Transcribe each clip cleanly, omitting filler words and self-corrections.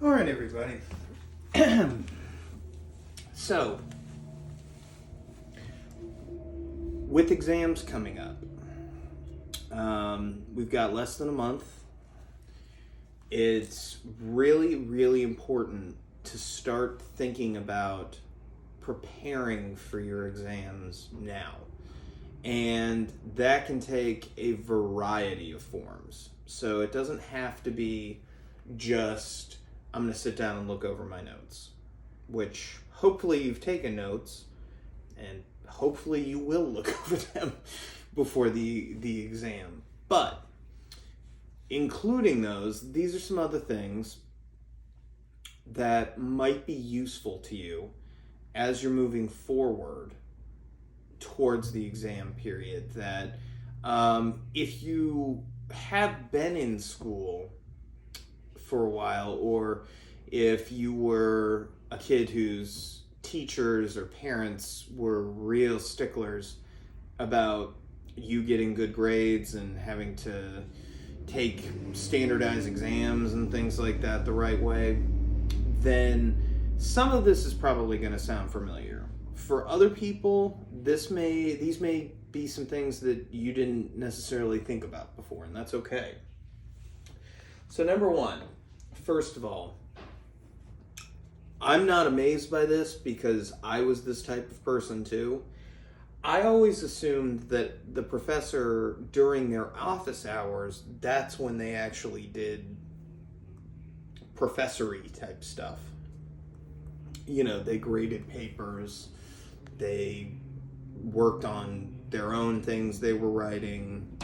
All right, everybody. So, with exams coming up, we've got less than a month. It's really, really important to start thinking about preparing for your exams now. And that can take a variety of forms. So it doesn't have to be just, I'm going to sit down and look over my notes, which hopefully you've taken notes and hopefully you will look over them before the exam. But including those, these are some other things that might be useful to you as you're moving forward towards the exam period. That if you have been in school for a while, or if you were a kid whose teachers or parents were real sticklers about you getting good grades and having to take standardized exams and things like that the right way, then some of this is probably going to sound familiar. For other people, these may be some things that you didn't necessarily think about before, and that's okay. So number one, first of all, I'm not amazed by this because I was this type of person too. I always assumed that the professor, during their office hours, that's when they actually did professory type stuff. You know, they graded papers, they worked on their own things they were writing,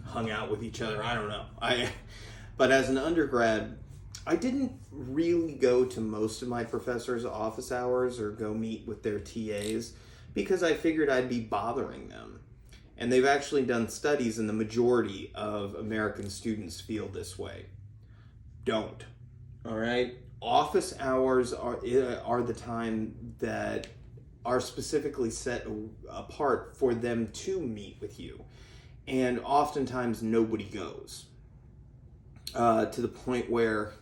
hung out with each other. I don't know. But as an undergrad, I didn't really go to most of my professors' office hours or go meet with their TAs because I figured I'd be bothering them. And they've actually done studies, and the majority of American students feel this way. Don't. All right? Office hours are the time that are specifically set apart for them to meet with you. And oftentimes nobody goes. To the point where,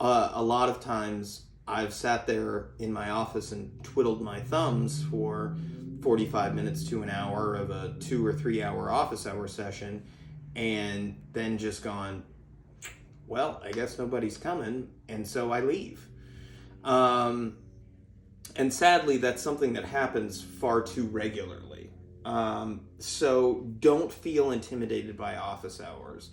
a lot of times I've sat there in my office and twiddled my thumbs for 45 minutes to an hour of a 2 or 3 hour office hour session, and then just gone, well, I guess nobody's coming, and so I leave. And sadly, that's something that happens far too regularly. So don't feel intimidated by office hours.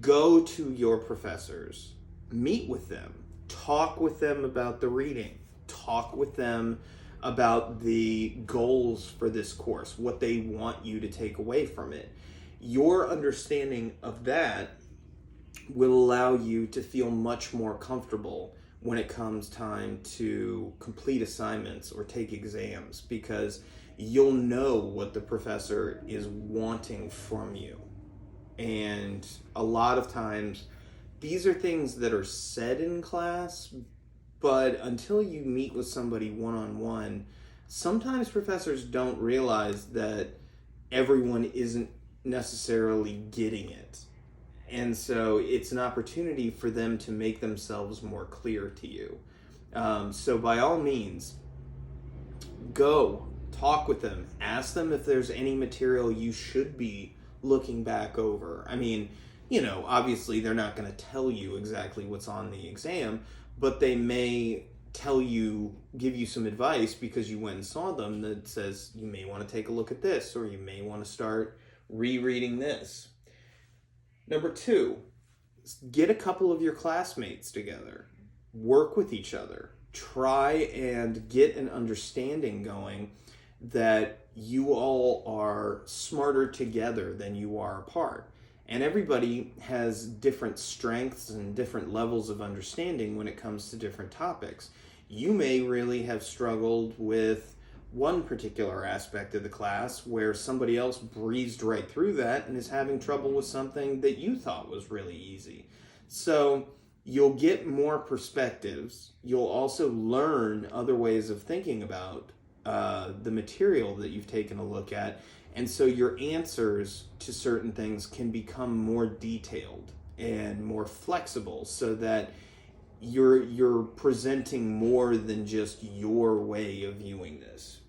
Go to your professors, meet with them, talk with them about the reading, talk with them about the goals for this course, what they want you to take away from it. Your understanding of that will allow you to feel much more comfortable when it comes time to complete assignments or take exams, because you'll know what the professor is wanting from you. And a lot of times, these are things that are said in class, but until you meet with somebody one-on-one, sometimes professors don't realize that everyone isn't necessarily getting it. And so it's an opportunity for them to make themselves more clear to you. So by all means, go talk with them. Ask them if there's any material you should be looking back over. I mean, obviously they're not going to tell you exactly what's on the exam, but they may give you some advice because you went and saw them that says you may want to take a look at this, or you may want to start rereading this. Number two, get a couple of your classmates together. Work with each other. Try and get an understanding going that you all are smarter together than you are apart. And everybody has different strengths and different levels of understanding when it comes to different topics. You may really have struggled with one particular aspect of the class where somebody else breezed right through that and is having trouble with something that you thought was really easy. So you'll get more perspectives. You'll also learn other ways of thinking about the material that you've taken a look at. And so your answers to certain things can become more detailed and more flexible, so that you're presenting more than just your way of viewing this.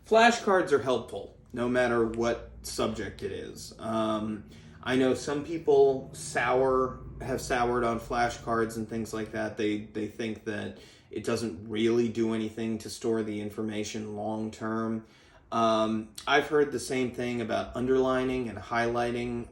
Flashcards are helpful no matter what subject it is. I know some people have soured on flashcards and things like that. They think that it doesn't really do anything to store the information long term. I've heard the same thing about underlining and highlighting.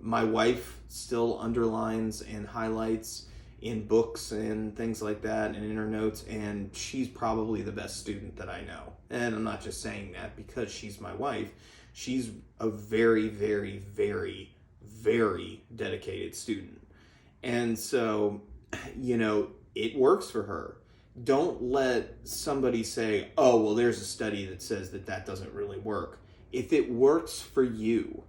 My wife still underlines and highlights in books and things like that and in her notes, and she's probably the best student that I know. And I'm not just saying that because she's my wife. She's a very, very, very, very dedicated student. And so, it works for her. Don't let somebody say, oh, well, there's a study that says that doesn't really work. If it works for you,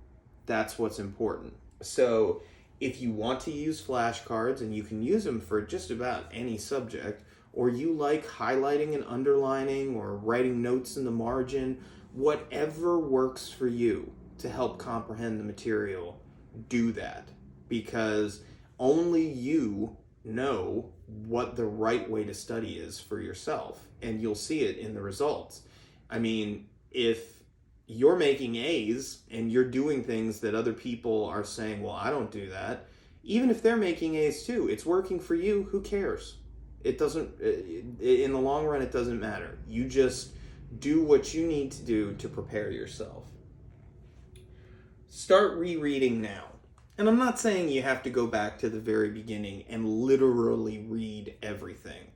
that's what's important. So if you want to use flashcards, and you can use them for just about any subject, or you like highlighting and underlining or writing notes in the margin, whatever works for you to help comprehend the material, do that. Because only you know what the right way to study is for yourself, and you'll see it in the results. I mean, if you're making A's and you're doing things that other people are saying, well, I don't do that, even if they're making A's too, it's working for you, who cares? It doesn't, in the long run, it doesn't matter. You just do what you need to do to prepare yourself. Start rereading now. And I'm not saying you have to go back to the very beginning and literally read everything,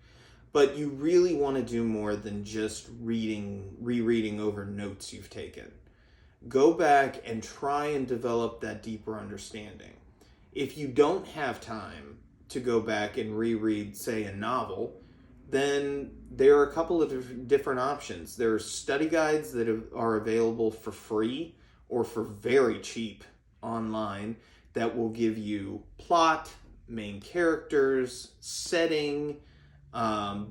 but you really want to do more than just rereading over notes you've taken. Go back and try and develop that deeper understanding. If you don't have time to go back and reread, say, a novel, then there are a couple of different options. There are study guides that are available for free or for very cheap online that will give you plot, main characters, setting,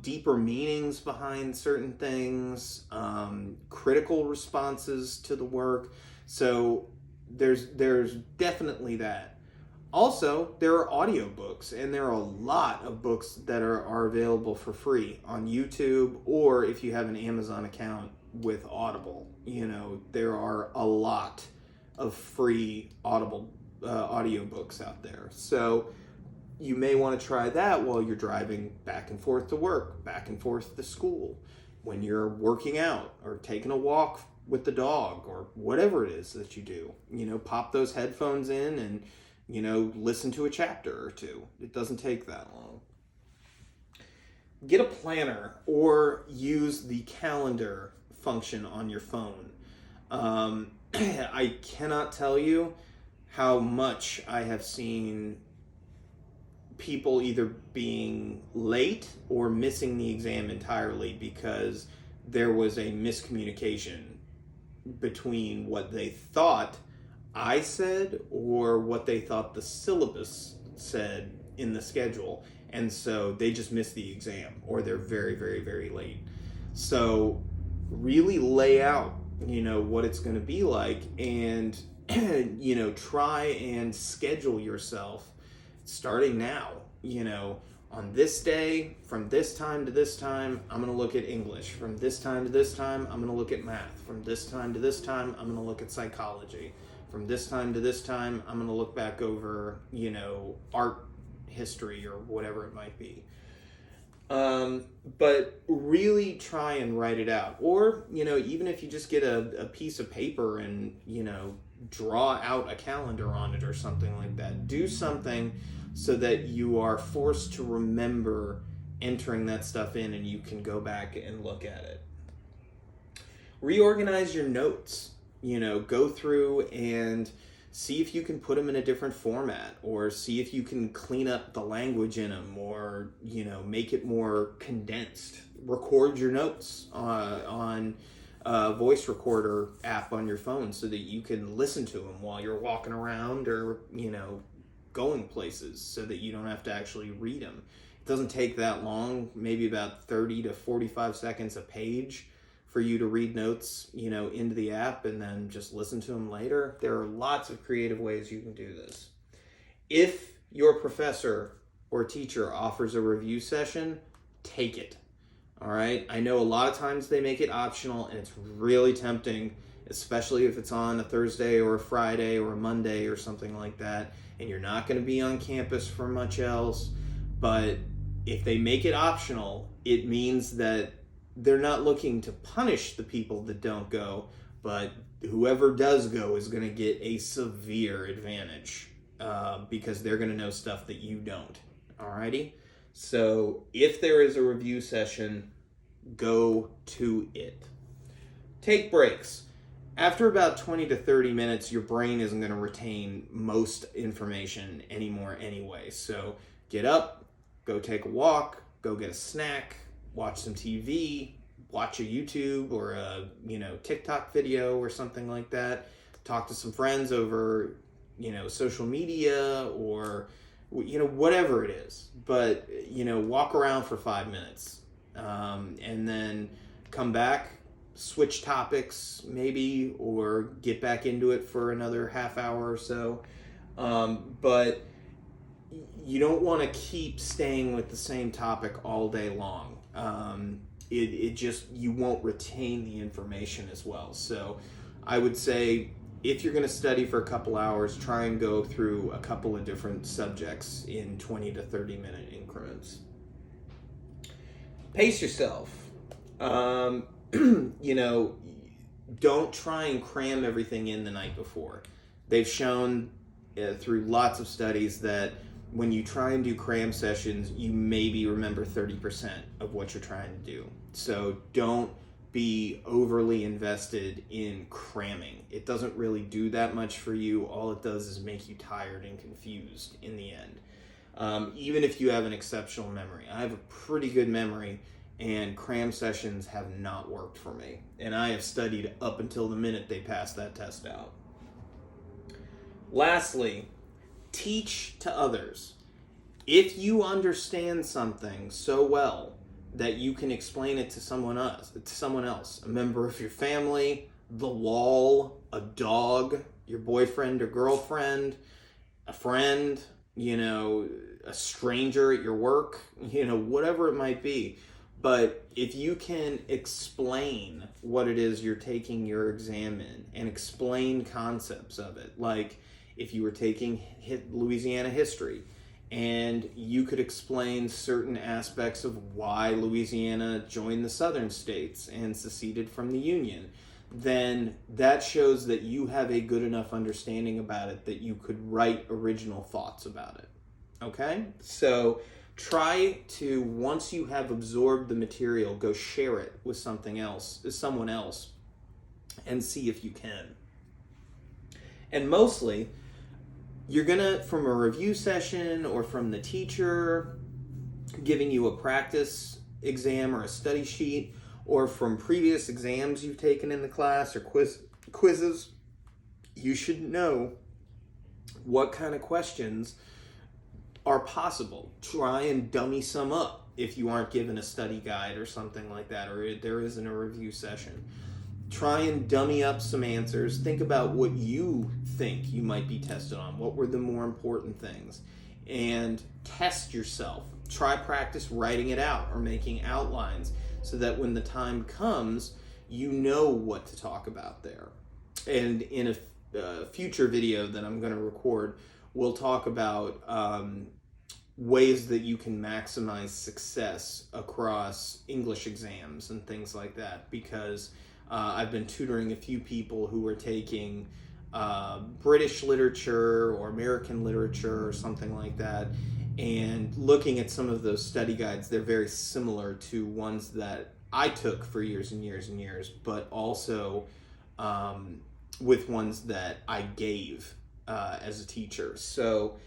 deeper meanings behind certain things, critical responses to the work. So there's definitely that. Also, there are audiobooks, and there are a lot of books that are available for free on YouTube, or if you have an Amazon account with Audible. There are a lot of free audiobooks out there. So you may want to try that while you're driving back and forth to work, back and forth to school, when you're working out or taking a walk with the dog, or whatever it is that you do. Pop those headphones in and listen to a chapter or two. It doesn't take that long. Get a planner or use the calendar function on your phone. I cannot tell you how much I have seen people either being late or missing the exam entirely because there was a miscommunication between what they thought I said or what they thought the syllabus said in the schedule, and so they just missed the exam, or they're very, very, very late. So really lay out what it's going to be like, and try and schedule yourself starting now. On this day, from this time to this time, I'm going to look at English. From this time to this time, I'm going to look at math. From this time to this time, I'm going to look at psychology. From this time to this time, I'm going to look back over, art history or whatever it might be. But really try and write it out. Or, even if you just get a piece of paper and, draw out a calendar on it or something like that. Do something so that you are forced to remember entering that stuff in and you can go back and look at it. Reorganize your notes. Go through and see if you can put them in a different format, or see if you can clean up the language in them, or, make it more condensed. Record your notes on a voice recorder app on your phone so that you can listen to them while you're walking around or, going places, so that you don't have to actually read them. It doesn't take that long, maybe about 30 to 45 seconds a page for you to read notes, into the app and then just listen to them later. There are lots of creative ways you can do this. If your professor or teacher offers a review session, take it. All right? I know a lot of times they make it optional, and it's really tempting, especially if it's on a Thursday or a Friday or a Monday or something like that, and you're not going to be on campus for much else. But if they make it optional, it means that they're not looking to punish the people that don't go, but whoever does go is going to get a severe advantage because they're going to know stuff that you don't. Alrighty? So if there is a review session, go to it. Take breaks. After about 20 to 30 minutes, your brain isn't going to retain most information anymore anyway. So get up, go take a walk, go get a snack, watch some TV, watch a YouTube or a TikTok video or something like that. Talk to some friends over social media or whatever it is. But walk around for 5 minutes and then come back, switch topics maybe, or get back into it for another half hour or so. But you don't want to keep staying with the same topic all day long. You won't retain the information as well. So I would say if you're going to study for a couple hours, try and go through a couple of different subjects in 20 to 30 minute increments. Pace yourself. Don't try and cram everything in the night before. They've shown through lots of studies that when you try and do cram sessions, you maybe remember 30% of what you're trying to do. So don't be overly invested in cramming. It doesn't really do that much for you. All it does is make you tired and confused in the end. Even if you have an exceptional memory. I have a pretty good memory, and cram sessions have not worked for me. And I have studied up until the minute they passed that test out. Lastly, teach to others. If you understand something so well that you can explain it to someone else, a member of your family, the wall, a dog, your boyfriend or girlfriend, a friend, a stranger at your work, whatever it might be. But if you can explain what it is you're taking your exam in and explain concepts of it, like if you were taking Louisiana history and you could explain certain aspects of why Louisiana joined the southern states and seceded from the Union, then that shows that you have a good enough understanding about it that you could write original thoughts about it. Okay? So try to, once you have absorbed the material, go share it with someone else, and see if you can. And mostly, you're gonna, from a review session or from the teacher giving you a practice exam or a study sheet, or from previous exams you've taken in the class or quizzes, you should know what kind of questions are possible. Try and dummy some up if you aren't given a study guide or something like that, or there isn't a review session. Try and dummy up some answers. Think about what you think you might be tested on. What were the more important things? And test yourself. Try practice writing it out or making outlines so that when the time comes, you know what to talk about there. And in a future video that I'm going to record, we'll talk about ways that you can maximize success across English exams and things like that, because I've been tutoring a few people who are taking British literature or American literature or something like that, and looking at some of those study guides. They're very similar to ones that I took for years and years and years, but also with ones that I gave as a teacher. So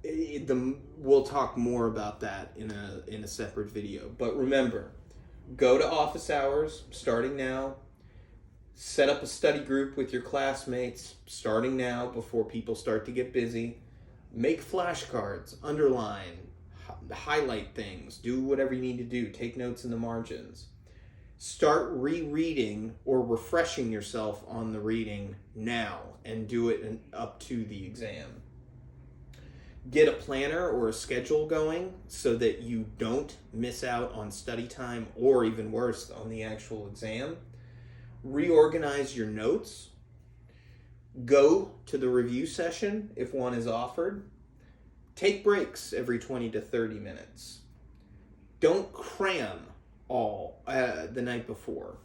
we'll talk more about that in a separate video. But remember, go to office hours starting now. Set up a study group with your classmates starting now before people start to get busy. Make flashcards, underline, highlight things, do whatever you need to do. Take notes in the margins. Start rereading or refreshing yourself on the reading now and do it up to the exam. Get a planner or a schedule going so that you don't miss out on study time or, even worse, on the actual exam. Reorganize your notes. Go to the review session if one is offered. Take breaks every 20 to 30 minutes. Don't cram all the night before.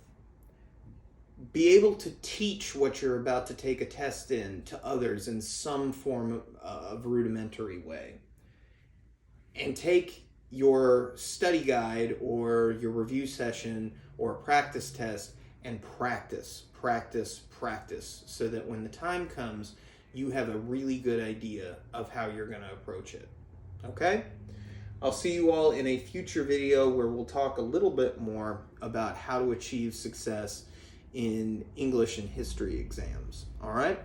Be able to teach what you're about to take a test in to others in some form of rudimentary way. And take your study guide or your review session or practice test and practice so that when the time comes, you have a really good idea of how you're going to approach it. Okay? I'll see you all in a future video where we'll talk a little bit more about how to achieve success in English and history exams. All right?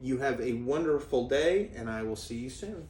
You have a wonderful day, and I will see you soon.